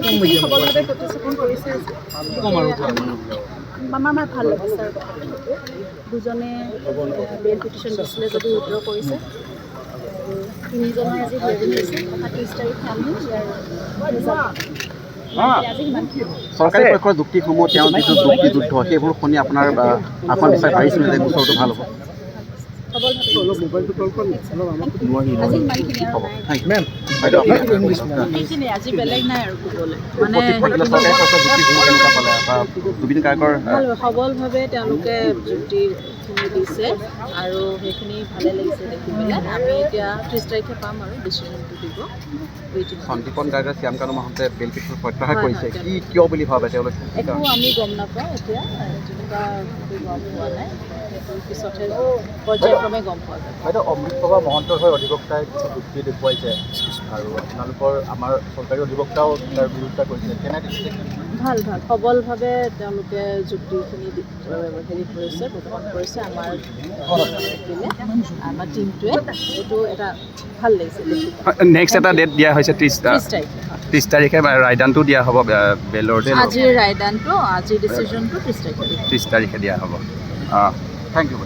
যুক্তিখিনি সবলভাৱে প্ৰতিস্থাপন কৰিছে আমাৰ ভাল লাগিছে আৰু দুজনে বেল পিটিশ্যন দিছিলে যদি উইথড্ৰ কৰিছে তিনিজনৰ আজি হিয়াৰিং হৈছে 30 তাৰিখে আমি চৰকাৰী পক্ষৰ যুক্তিসমূহ তেওঁ যিটো যুক্তি যুদ্ধ সেইবোৰ শুনি আপোনাৰ আত্মবিশ্বাস বাঢ়িছিল যে গোচৰটো ভাল হ'ব। আজি বেলেগ নাই আৰু ক'বলৈ জুবিন গাৰ্গৰ সবলভাৱে তেওঁলোকে যুক্তিখিনি দিছে আৰু সেইখিনি ভালে লাগিছে দেখি পেলাই আমি এতিয়া 30 তাৰিখে পাম আৰু ডিচিশ্যনটো দিব। সন্দীপন গাৰ্গে শ্যাম কানু মহন্তে বেল পিটিশ্যন প্ৰত্যাহাৰ কৰিছে কি কিয় বুলি ভাবে তেওঁলোকে? একো আমি গম নাপাওঁ এতিয়া যেনেকুৱা গম পোৱা নাই সেইটোৰ পিছতহে পৰ্যায়ক্ৰমে গম পোৱা যায়। বাইদেউ অমৃতপ্ৰভা মহন্তৰ হৈ অধিবক্তাই কিছু যুক্তি দেখুৱাইছে আৰু আপোনালোকৰ আমাৰ চৰকাৰী অধিবক্তাও তাৰ বিৰোধিতা কৰিছে কেনেকৈ ভাল সবলভাৱে তেওঁলোকে যুক্তিখিনি হেৰি কৰিছে প্ৰদৰ্শন কৰিছে আমাৰ টীমটোৱে এইটো এটা ভাল লাগিছে দেখি। নেক্সট এটা ডেট দিয়া হৈছে 30 তাৰিখে ৰায়দানটো দিয়া হ'ব বেলৰ আজিৰ ৰায়দানটো আজিৰ ডিচিশ্যনটো 30 তাৰিখে দিয়া হ'ব। Thank U.